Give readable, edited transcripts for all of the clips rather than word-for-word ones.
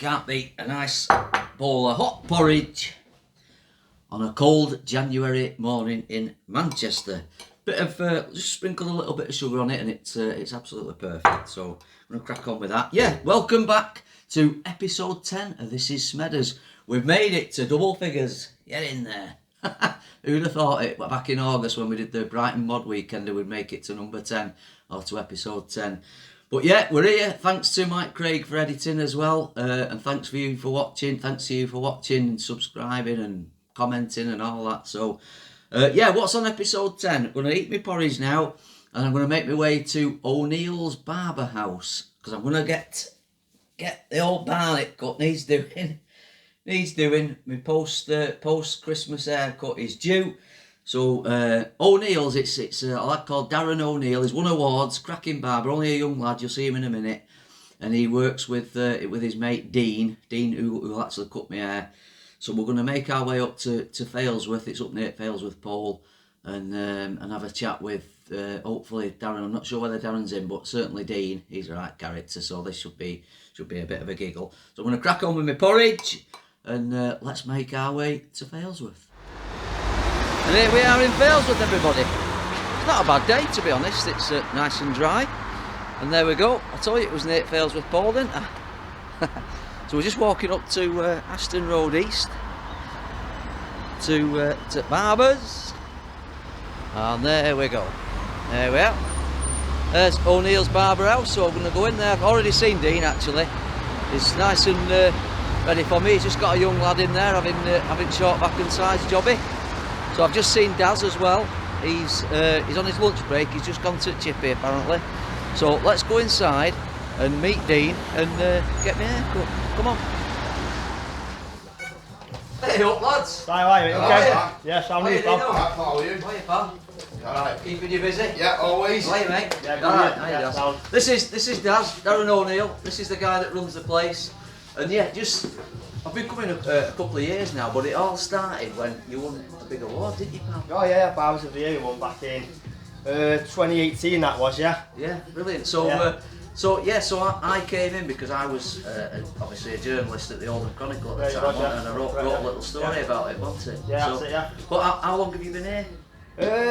can't beat a nice bowl of hot porridge on a cold January morning in Manchester. Bit of just sprinkle a little bit of sugar on it, and it's absolutely perfect. So I'm gonna crack on with that. Yeah, welcome back to episode 10 of This Is Smedders. We've made it to double figures. Get in there. Who'd have thought it? Back in August when we did the Brighton Mod Weekend, we'd make it to number 10 or to episode 10. But yeah, we're here. Thanks to Mike Craig for editing as well, and thanks for you for watching. Thanks to you for watching and subscribing and commenting and all that. So yeah, what's on episode 10? I'm going to eat my porridge now, and I'm going to make my way to O'Neill's Barber House, because I'm going to get the old barnet cut. Needs doing. My post Christmas haircut is due. So O'Neill's, it's a lad called Darren O'Neill. He's won awards, cracking barber, only a young lad. You'll see him in a minute, and he works with his mate Dean who'll actually cut my hair. So we're going to make our way up to Failsworth. It's up near Failsworth Pole, and have a chat with hopefully Darren. I'm not sure whether Darren's in, but certainly Dean. He's the right character, so this should be a bit of a giggle. So I'm going to crack on with my porridge, and let's make our way to Failsworth. And here we are in Failsworth, everybody. It's not a bad day, to be honest. It's nice and dry. And there we go. I told you it was near Failsworth Pole, didn't I? So we're just walking up to Aston Road East to Barbers. And there we go. There we are. There's O'Neill's Barber House, so I'm going to go in there. I've already seen Dean, actually. He's nice and ready for me. He's just got a young lad in there having short back and sides jobby. So I've just seen Daz as well. He's on his lunch break. He's just gone to Chippy apparently. So let's go inside and meet Dean and get me a haircut. Come on. Hey up, lads. Hi, are you? Okay. Yes, I'm new, pal. How are you? How are you, pal? Alright. Keeping you busy? Yeah, always. How are you, mate? Yeah, Alright, yeah, Daz. sound. This is Daz, Darren O'Neill. This is the guy that runs the place. And yeah, I've been coming a couple of years now, but it all started when you won a big award, didn't you, pal? Oh yeah, Barbers of the Year won back in 2018. That was, yeah. Yeah, brilliant. So Yeah. So I came in because I was obviously a journalist at the Oldham Chronicle at the Yeah, time, you was, yeah. and I wrote a little story about it, wasn't it? Yeah, so, that's it, yeah. But how long have you been here?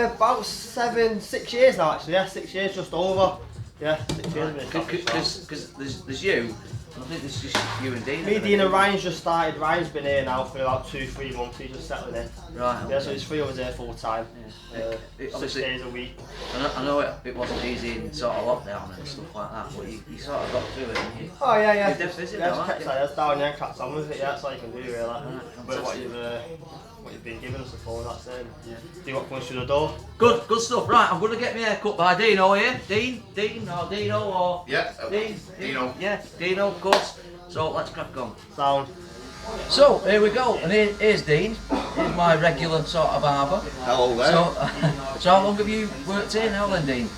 About 6 years now, actually. Yeah, 6 years, just over. Yeah, 6 years. Because there's you. I think there's just you and Dean. Me, Dean and Ryan's just started. Ryan's been here now for about 2-3 months. He's just settling in. Right. Okay. Yeah, so there's 3 of us here full time. Yeah. 6 days a week. I know it wasn't easy in sort of lockdown and stuff like that, but you sort of got through it, didn't you? Oh yeah. You're deaf, isn't it, Yeah, though, just aren't kept you? like this down, yeah, cracked on with it. Yeah, that's all you can do, really. But fantastic. what you've been given us before, that's it. Yeah. Do what comes through the door. Good stuff. Right, I'm going to get my hair cut by Dino here. Dean or Dino or... Yeah. Dino. Yeah, Dino, of course. So let's crack on. Sound. So here we go, and here's Dean. Here's my regular sort of barber. Hello there. So how long have you worked here now then, Dean?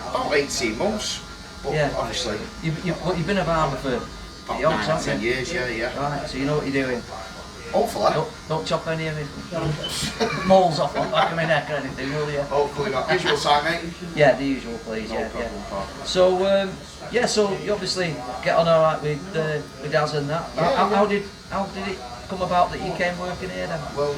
About 18 months. But Yeah. obviously, You've been a barber for about yonks, 9 or 10 years, yeah. Right, so you know what you're doing. Hopefully. Don't chop any of his moles off on the back of my neck or anything, will you? Hopefully not. Visual time, mate. Yeah, the usual, please. No Yeah. problem, pal. So so you obviously get on all right with Daz and that. Yeah, How did it come about that you came working here then? Well,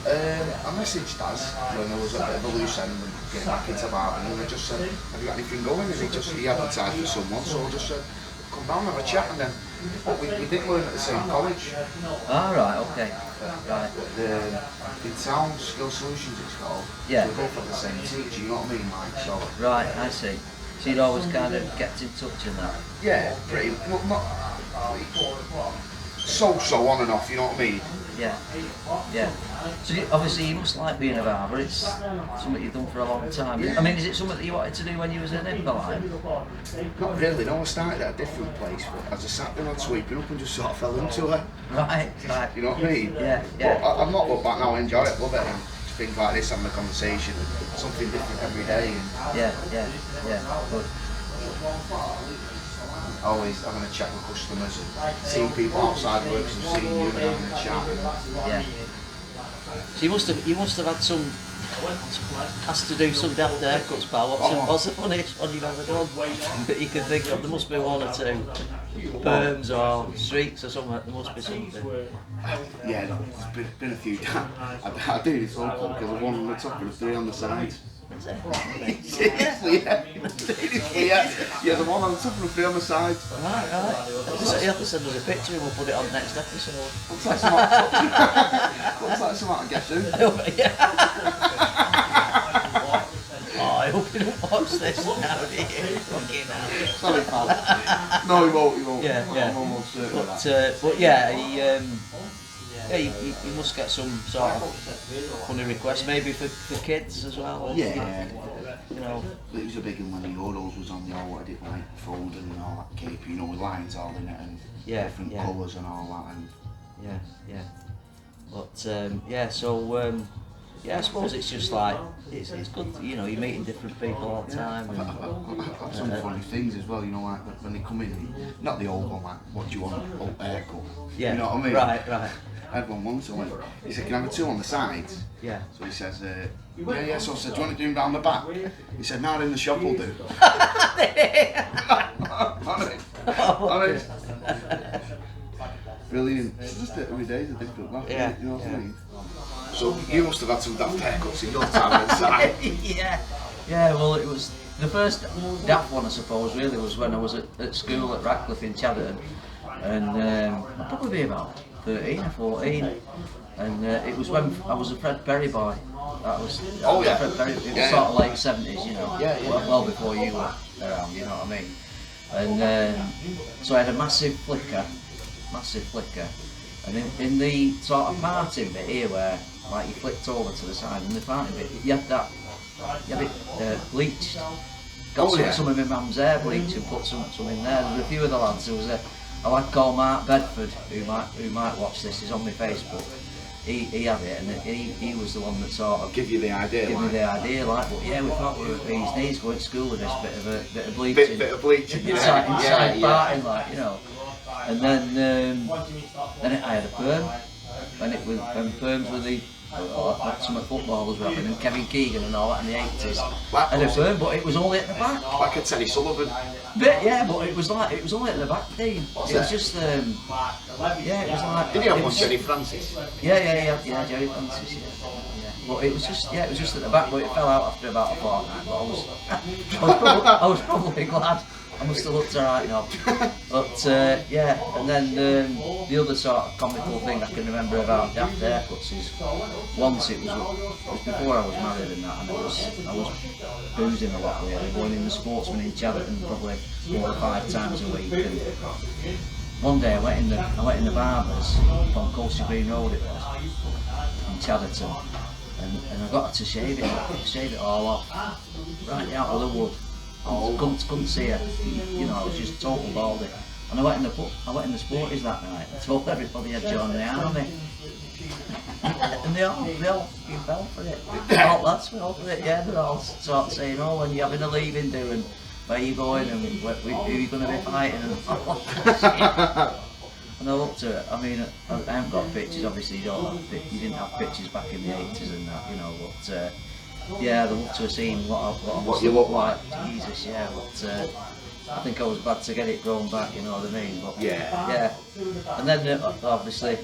I messaged Daz when there was a bit of a loose end and getting back into barbering, and I just said, have you got anything going? And he advertised for someone, so I just said, come down and have a chat, and then we did learn at the same college. Ah, right, okay. Right. In Town Skill Solutions it's called. Yeah. So we both had the same teacher, you know what I mean, Mike? So Right, I see. So you'd always kind of kept in touch and that? yeah, pretty well, not so on and off, you know what I mean? Yeah. So obviously you must like being a barber. It's something you've done for a long time. I mean, is it something that you wanted to do when you was in Imberline? Not really, no, I started at a different place, but as I sat there on sweeping up and just sort of fell into it. Right. You know what I mean? Yeah. But I've not looked back now, I enjoy it, love it, and things like this, having a conversation, something different every day. And Yeah. Good. always having a chat with customers and seeing people outside work and seeing you and having a chat. Yeah. So you must have had some. Has to do some daft haircuts, pal. What's the funniest one you've ever done that you can think of? There must be one or two perms or streaks or something. There must be something. Yeah, no, there's been a few. I do this all because I want on the top and 3 on the sides. Seriously, yeah. Seriously, yeah. Yeah, the one on the top and 3 on the sides. Right. You have to send us a picture and we'll put it on next episode. Looks like some out of Guess Who. Oh, I hope you don't watch this now, do you? Fucking hell. Sorry, pal. No, he won't. Yeah. I'm almost certain of that. But yeah, you must get some sort of funny requests, maybe for kids as well. Yeah. You know. It was a big one when the Euros was on the old, I did like folding and all that cape, with lines all in it and different colours and all that. And Yeah. But so I suppose it's just like it's good. You're meeting different people all the time. And, I've got some funny things as well, like when they come in, not the old one, like, what do you want, old haircut? Yeah. You know what I mean? Right. I had one once, he said, can I have a 2 on the sides? Yeah. So he says, yeah, so I said, do you want to do them round the back? He said, no, in the shop will do. Honest. Brilliant. It's just every day's a different one, you know what I mean? So you must have had some daft haircuts in your time inside. Yeah, well, it was the first daft one, I suppose, really, was when I was at school at Radcliffe in Chadderton, and I'd probably be about 13 or 14, and it was when I was a Fred Perry boy. That was Fred Perry. It was sort of late 70s, well before you were around, you know what I mean? And so I had a massive flicker, and in the sort of parting bit here where like you flicked over to the side, and the parting bit you had it bleached. Got some of my mum's hair bleached and put some in there. There was a few of the lads. There was a lad called Mark Bedford who might watch this. He's on my Facebook. He had it, and he was the one that sort of give you the idea. Me the idea, like, but yeah, we thought we were at these knees going to school with this bit of bleaching. Bit of bleaching. inside parting, like, And then I had a perm, when perms were the some of the footballers were having, and Kevin Keegan and all that in the 80s. I had a perm, but it was only at the back. Like a Teddy Sullivan. But it was only at the back, Dean. It was just it was like. Did you have one, Jerry Francis? Yeah, Jerry Francis. Yeah. But it was just at the back, but it fell out after about a fortnight. But I was probably glad. I must have looked alright now. But and then the other sort of comical thing I can remember about daft haircuts is once it was before I was married and that, and I was boozing a lot really, going in the Sportsman in Chadderton probably 4 or 5 times a week. And one day I went in the barbers on Coastal Green Road it was in Chadderton, and I got her to shave it all off, right out of the wood. Couldn't see it, I was just total baldy. And I went in the Sporties that night. I told everybody I'd joined the army. And they all fell for it. All lads fell for it, yeah. They're all sort of saying, oh, when you're having a leaving do, and where are you going, and who are you going to be fighting, and all that. And I looked at it, I mean, I haven't got pictures, obviously you didn't have pictures back in the 80s and that, but yeah, I'd love to have seen what you look like. Jesus, yeah, but I think I was bad to get it grown back, you know what I mean? But yeah. And then obviously,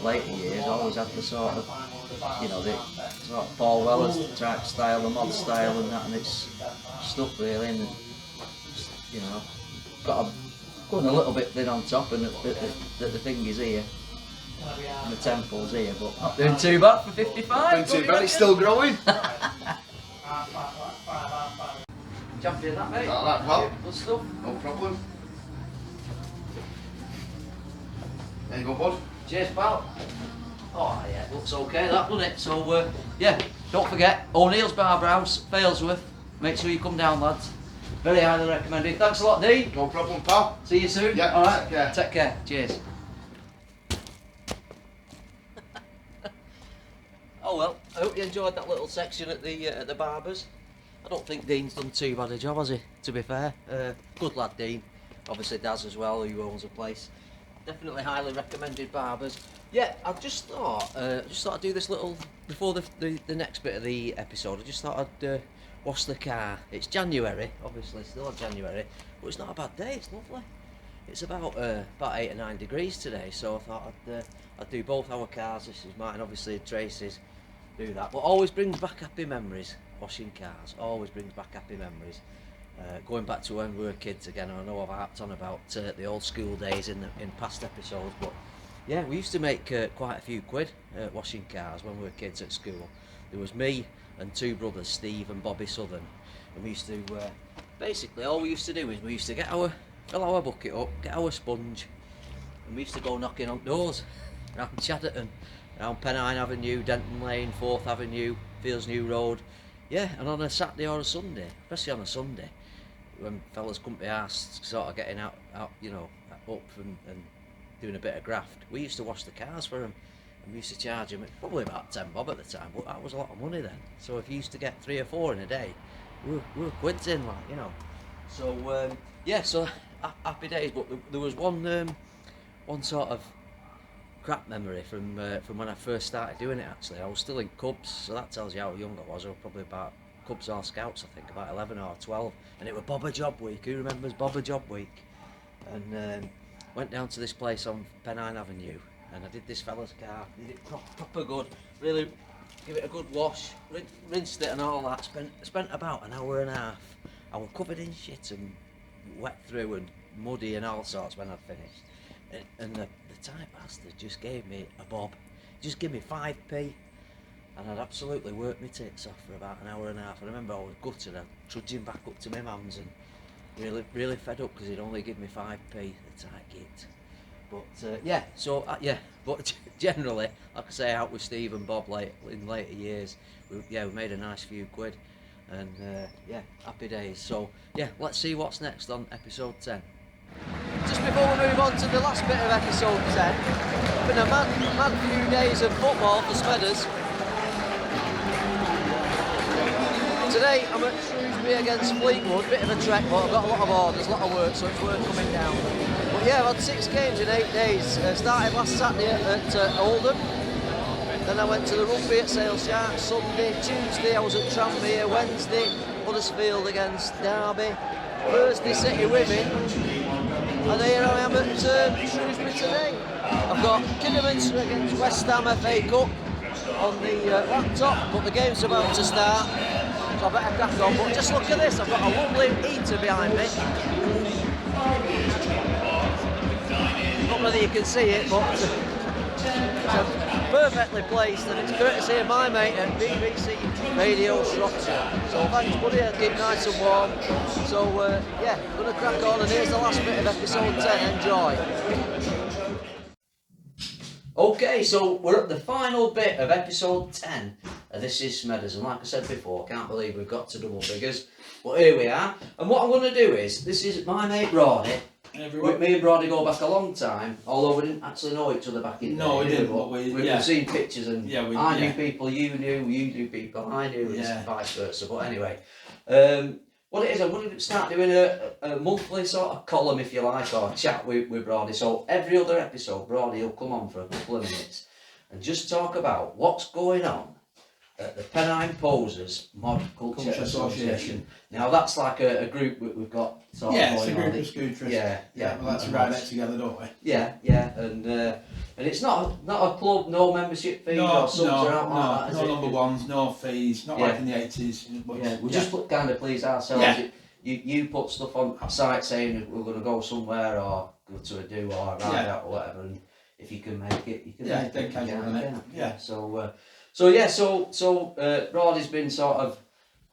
later years, I always had the sort of, the sort of Paul Weller's type style, the mod style and that, and it's stuck really, and got going a little bit thin on top, and the thing is here. And the temples here, but not doing too bad for 55. Doing too bad, it's still growing. Champion that, mate. Like that, pal. Good stuff. No problem. There you go, bud. Cheers, pal. Oh yeah, looks okay that, doesn't it? So don't forget, O'Neill's Barber House, Failsworth. Make sure you come down, lads. Very highly recommended. Thanks a lot, Dean. No problem, pal. See you soon. Yeah. All right. Take care. Cheers. Oh well, I hope you enjoyed that little section at the barbers. I don't think Dean's done too bad a job, has he? To be fair, good lad Dean. Obviously Daz as well, who owns a place. Definitely highly recommended barbers. Yeah, I just thought I'd do this little before the next bit of the episode. I just thought I'd wash the car. It's January, obviously, still January, but it's not a bad day. It's lovely. It's about 8 or 9 degrees today, so I thought I'd do both our cars. This is mine, obviously Tracy's. Do that, but always brings back happy memories. Washing cars always brings back happy memories. Going back to when we were kids again. I know I've harped on about the old school days in past episodes, but yeah, we used to make quite a few quid washing cars when we were kids at school. There was me and 2 brothers, Steve and Bobby Southern, and we used to basically all we used to do is we used to fill our bucket up, get our sponge, and we used to go knocking on doors around Chadderton, around Pennine Avenue, Denton Lane, 4th Avenue, Fields New Road. Yeah, and on a Saturday or a Sunday, especially on a Sunday, when fellas couldn't be asked sort of getting out up and doing a bit of graft, we used to wash the cars for them, and we used to charge them probably about 10 bob at the time, but that was a lot of money then. So if you used to get 3 or 4 in a day, we were quids in, like, you know. So yeah, so happy days. But there was one sort of crap memory from when I first started doing it. Actually, I was still in Cubs, so that tells you how young I was. I was probably about Cubs or Scouts, I think, about 11 or 12, and it was Bobber Job Week. Who remembers Bobber Job Week? And went down to this place on Pennine Avenue, and I did this fella's car. Did it proper good. Really give it a good wash, rinsed it and all that. Spent about an hour and a half. I was covered in shit and wet through and muddy and all sorts when I'd finished. And the tight bastard just gave me a bob. Just give me 5p. And I'd absolutely worked my tits off for about an hour and a half. I remember I was gutted. I'd trudging back up to my mum's and really fed up because he'd only give me 5p, the tight git. But yeah, so yeah, but generally, like I say, out with Steve and Bob in later years, we made a nice few quid. And yeah, happy days. So yeah, let's see what's next on episode 10. Just before we move on to the last bit of episode 10, it's been a mad few days of football for Smedders. Today I'm at Shrewsbury against Fleetwood, bit of a trek, but I've got a lot of orders, a lot of work, so it's worth coming down. But yeah, I've had 6 games in 8 days. Started last Saturday at Oldham. Then I went to the rugby at Sales Sharks Sunday. Tuesday I was at Tranmere. Wednesday Huddersfield against Derby. Thursday City Women. And here I am at Shrewsbury today. I've got Kidderminster against West Ham FA Cup on the laptop, but the game's about to start, so I better crack on. But just look at this, I've got a lovely heater behind me. Not whether you can see it, but it's perfectly placed, and it's courtesy of my mate at BBC Radio Shropshire. So thanks buddy, I'll keep nice and warm. So yeah, I'm going to crack on, and here's the last bit of episode 10, enjoy. Okay, so we're at the final bit of episode 10. This is Smedders, and like I said before, I can't believe we've got to double figures. But here we are, and what I'm going to do is, this is my mate Roddy. Me and Brody go back a long time, although we didn't actually know each other back in the day. No, we didn't, but we've seen pictures, and I knew people you knew people I knew, and vice versa. But anyway, what it is, I'm going to start doing a monthly sort of column, if you like, or chat with Brody. So every other episode, Brody will come on for a couple of minutes and just talk about what's going on at the Pennine Posers Mod Culture Association. Now that's like a group we've got sort of going on. It's a group of scooters. Yeah. Well, that's right next together, don't we? Yeah, and it's not a club, no membership fees or subs or out like that. No number ones, no fees, not like in the 80s. Yeah, we just kind of please ourselves. Yeah. You put stuff on site saying we're going to go somewhere or go to a do or a ride out or whatever, and if you can make it, you can make it. Yeah. So Brody's been sort of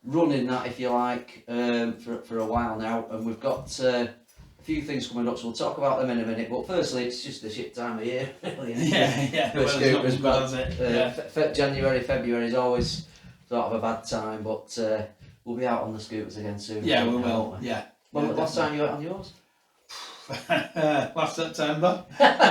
running that, if you like, for a while now, and we've got a few things coming up, so we'll talk about them in a minute. But firstly, it's just a shit time of year, really. January, February is always sort of a bad time, but we'll be out on the scooters again soon. Yeah, we will. Yeah. When last time you went on yours? Last September.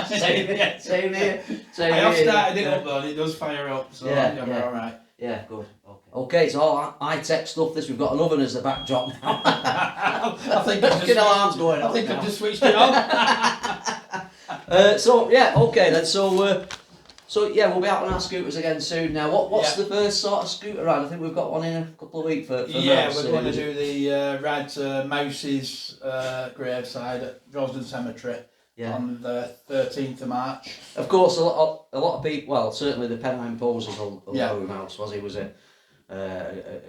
Same here. I have started it up though, and it does fire up, so we're alright. Yeah, good. Okay, it's all high-tech stuff. We've got an oven as the backdrop now. I think I've just switched it on. So yeah, okay then. So So yeah, we'll be out on our scooters again soon. Now, what's the first sort of scooter ride? I think we've got one in a couple of weeks for Yeah, Mouse, we're going to do the ride to Mouse's graveside at Dresden Cemetery on the 13th of March. Of course, a lot of people. Well, certainly the Pennine Posers will know who Mouse was. He was a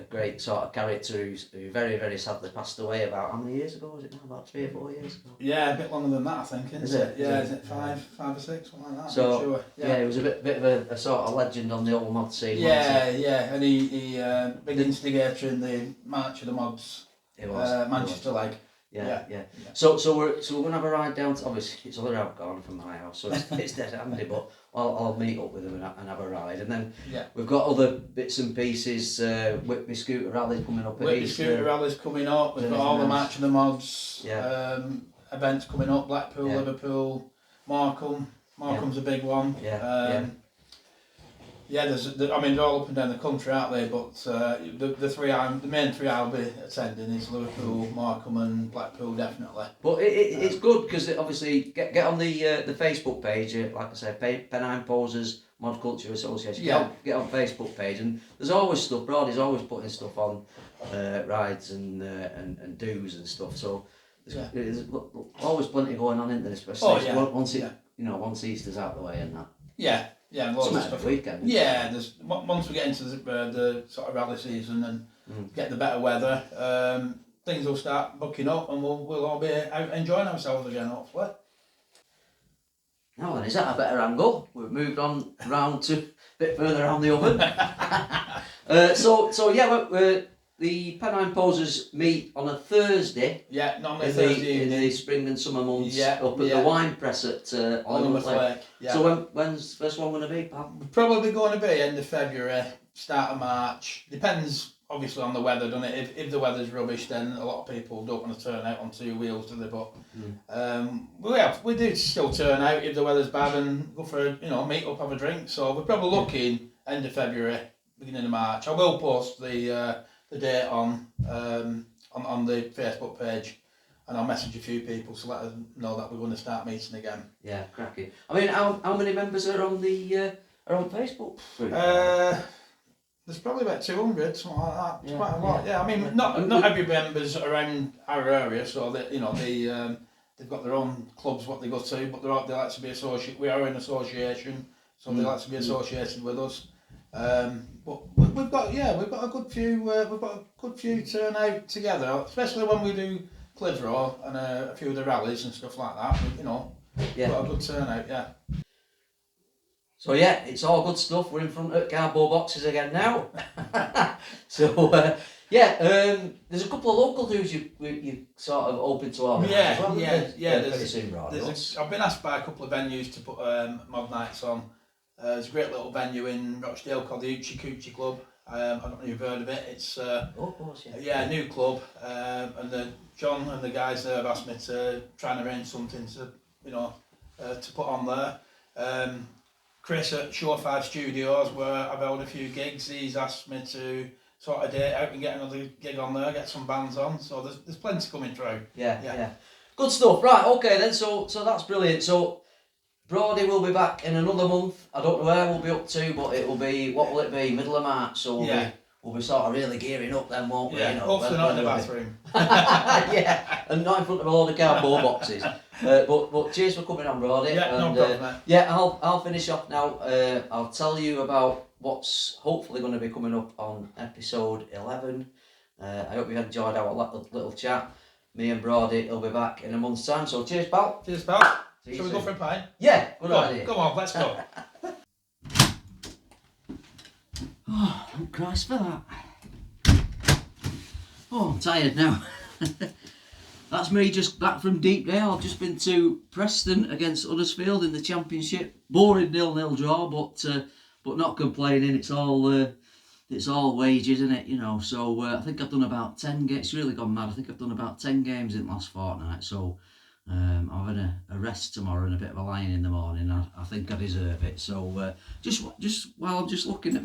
great sort of character who very, very sadly passed away about how many years ago was it now? About 3 or 4 years ago? Yeah, a bit longer than that, I think, isn't it? Yeah, is it 5 or 6, something like that? So, I'm not sure. Yeah, he was a bit of a sort of legend on the old mod scene. Yeah, and he big instigator in the March of the Mods. It was Manchester leg. Yeah. So we're gonna have a ride down to, obviously it's a little out gone from my house, so it's dead handy, but I'll meet up with them and have a ride, and then we've got other bits and pieces. Whitby Scooter Rally coming up. Whitby Scooter Rally's coming up. We've got all the March of the Mods events coming up. Blackpool, Liverpool, Markham. Markham's a big one. They're all up and down the country, aren't they? But the main three I'll be attending is Liverpool, Markham, and Blackpool, definitely. But it's good because obviously get on the Facebook page, like I said, Pennine Posers Mod Culture Association. Get on Facebook page, and there's always stuff. Brody's always putting stuff on rides and do's and stuff. So there's always plenty going on in there, especially once Easter's out the way and that. Yeah, lots of stuff. Weekend. Yeah, once we get into the sort of rally season and get the better weather, things will start booking up, and we'll all be out enjoying ourselves again, hopefully. Now then, is that a better angle? We've moved on round to a bit further around the oven. The Pennine Posers meet on a Thursday. Yeah, normally Thursday in the spring and summer months. Up at the wine press at Oliver Lake. Yeah. So when's the first one going to be, pal? Probably going to be end of February, start of March. Depends obviously on the weather, doesn't it? If the weather's rubbish, then a lot of people don't want to turn out on 2 wheels, do they? But we do still turn out if the weather's bad and go for meet up, have a drink. So we're probably looking end of February, beginning of March. I will post the date on the Facebook page, and I'll message a few people to let them know that we're going to start meeting again. Yeah, cracking. I mean, how many members are on the Facebook? There's probably about 200, something like that. It's quite a lot. Yeah, I mean, not every member's around our area, so that they've got their own clubs what they go to, but they like to be associated. We are an association, so they like to be associated with us. But we've got a good few turn out together, especially when we do Clitheroe and a few of the rallies and stuff like that. We've got a good turnout. Yeah. So it's all good stuff. We're in front of cardboard boxes again now. There's a couple of local dudes you sort of open to organise. I've been asked by a couple of venues to put mod nights on. There's a great little venue in Rochdale called the Hoochie Coochie Club. I don't know if you've heard of it. It's a new club, and John and the guys there have asked me to try and arrange something to put on there. Chris at Shore 5 Studios, where I've held a few gigs, he's asked me to sort a date out and get another gig on there, get some bands on. So there's plenty coming through. Yeah. Good stuff. Right. Okay then. So that's brilliant. So Brody will be back in another month. I don't know where we'll be up to, but it will be, what will it be, middle of March, so we'll be sort of really gearing up then, won't we? Hopefully not in the bathroom. And not in front of a load of cardboard boxes. But cheers for coming on, Brody. No problem, mate. I'll finish off now. I'll tell you about what's hopefully going to be coming up on episode 11. I hope you enjoyed our little chat. Me and Brody will be back in a month's time, so cheers, pal. Cheers, pal. Shall we go for a pint? Yeah, good idea. Come on, let's go. Oh, thank Christ for that. Oh, I'm tired now. That's me just back from Deepdale. I've just been to Preston against Huddersfield in the Championship. Boring 0-0 draw, but not complaining. It's all wages, isn't it? So I think I've done about 10 games. It's really gone mad. I think I've done about 10 games in the last fortnight. So I've had a rest tomorrow and a bit of a lie-in in the morning. I think I deserve it. So just while I'm just looking at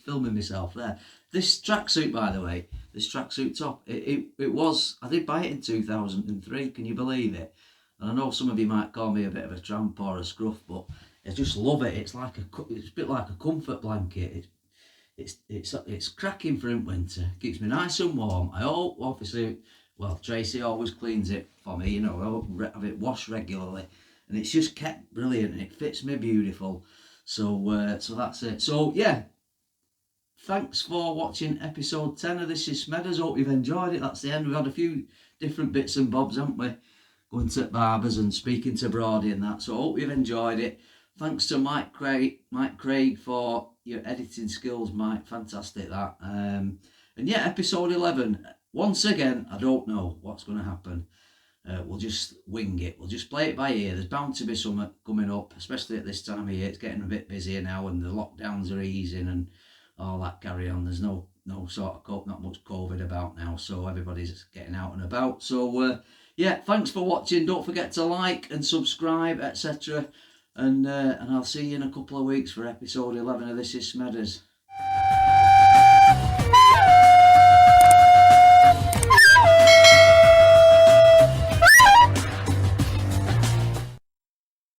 filming myself there. This tracksuit, by the way, this tracksuit top, it was, I did buy it in 2003. Can you believe it? And I know some of you might call me a bit of a tramp or a scruff, but I just love it. It's a bit like a comfort blanket. It's cracking for in winter. Keeps me nice and warm. I obviously, well, Tracy always cleans it for me. You know, I have it washed regularly, and it's just kept brilliant. And it fits me beautiful. So that's it. So yeah. Thanks for watching episode 10 of This Is Smedders. Hope you've enjoyed it. That's the end. We've had a few different bits and bobs, haven't we? Going to barbers and speaking to Brody and that. So I hope you've enjoyed it. Thanks to Mike Craig for your editing skills, Mike. Fantastic that. And yeah, episode 11. Once again, I don't know what's going to happen. We'll just wing it. We'll just play it by ear. There's bound to be something coming up, especially at this time of year. It's getting a bit busier now and the lockdowns are easing and all that carry on. There's no sort of not much COVID about now, so everybody's getting out and about. So yeah, thanks for watching. Don't forget to like and subscribe, etc. And I'll see you in a couple of weeks for episode 11 of This Is Smedders.